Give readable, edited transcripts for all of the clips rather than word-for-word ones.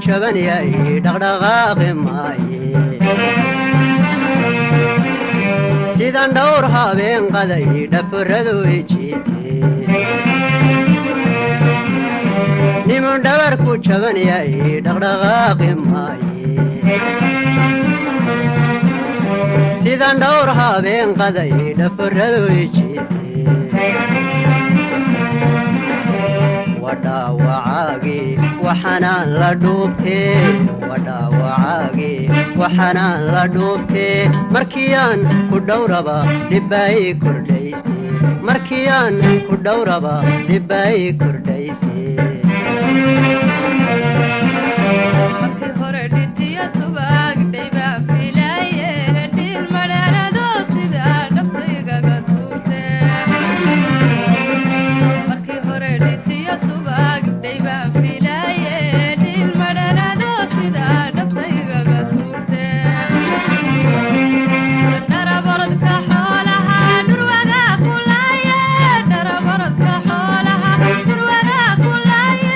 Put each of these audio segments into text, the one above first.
jaban yahay dhaqdhaqaaqi maaye sidan dhowr habeen qaday dhafaradu ijiite niman dhabarku jaban yahay dhaqdhaqaaqi maaye sidan dhowr habeen qaday dhafaradu ijiite wadhaawacaagii waxanaan la dhuubtee wadhaawacaagii waxanaan la dhuubtee markiyaan ku dhowraba dhibbaay kordhayse markiyaan ku dhowraba dhibbaay kordhayse markii hore dhitiya subaag dhaybaan filaaye dhil madhanado sida dhabtaygaga tuurte markii hore dhitiya subaag dhaybaan filaaye dhil madhanado sida dhabtaygaga tuurte dharabarodka xoolaha dhurwaga kulaaye dharabarodka xoolaha dhurwaga kulaaye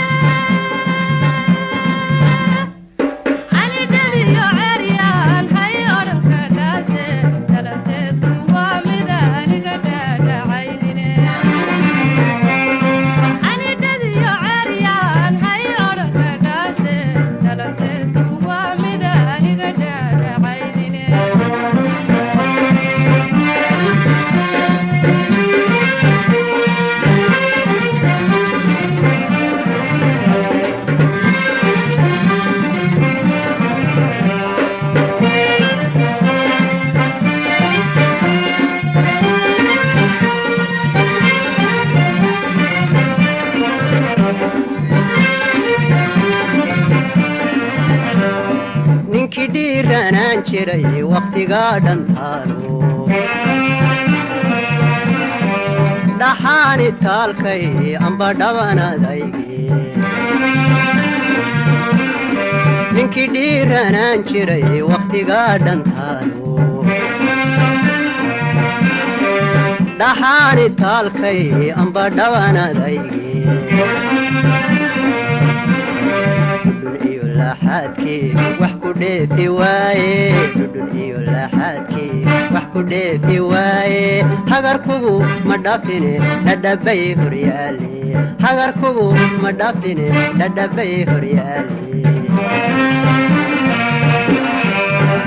ninkii dhiiranaan jiray waqtigaa dhantaalo dhaxaani taalkay amba dhabanadayge ninkii dhiiranaan jiray waqtigaa dhantaalo dhaxaani taalkay amba dhabanadayge laxaadkii wax ku dheefi waaye dhudhun iyo laxaadkii wax ku dheefi waaye hagarkugu ma dhafine dhadhabay horyaale hagarkugu ma dhafine dhadhabay horyaale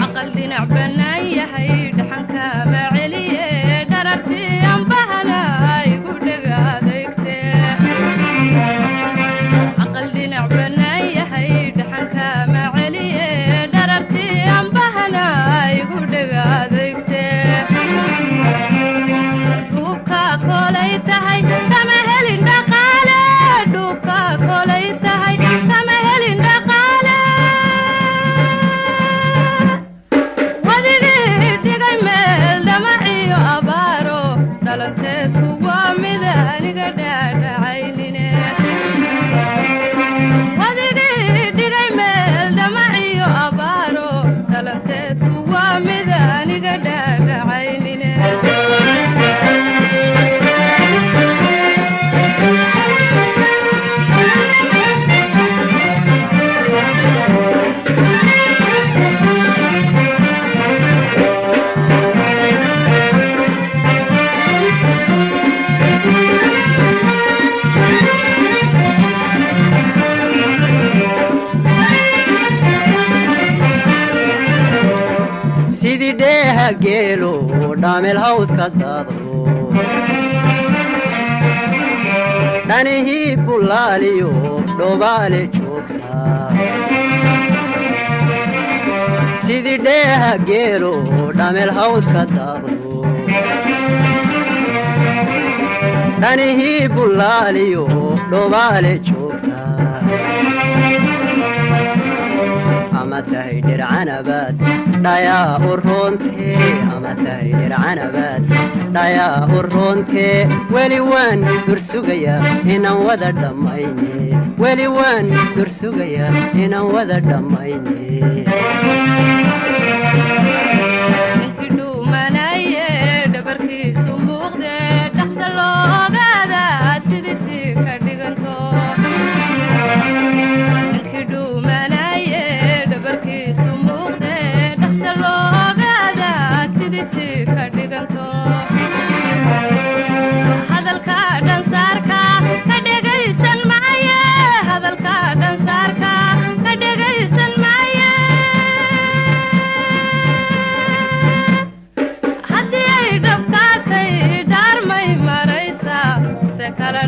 aqal dhinac bannaan yahay dhaxanka ma celiye dharartii ambahana igu dhega adeegte aqal dhinac bannaan yahay dhaxanka ma celiye dharartii ambahana igu dhega adeegte dhuubka kolay tahay kama helin dhaqaale dhuubka kolay tahay kama helin dhaqaale wadigii dhigay meel dhamaciyo abaaro dhalanteedku waa mid aniga dhaadhacaynine wadigii dhigay meel dhamaciyo abaaro dhalanteedku waa mid aniga dhaadhacaynine sidii dheeha geelo dhaamel hawdka daadlo dhanihii bullaaliyo dhobaale joogtaa sidii dheeha geelo dhaamel hawdka daadlo dhanihii bullaaliyo dhobaale joogtaa ama tahay dhircanabaad dhayaa u roontee ama tahay dhircanabaad dhayaa u roontee weli waan dursugayaa inaan wada dhammayne weli waan dursugayaa inaan wada dhammayne ninkii dhuumanaye dhabarkiisu muuqde dhaqsa loo ogaada sidiisii ka dhiganto ninkii dhuumanaye kala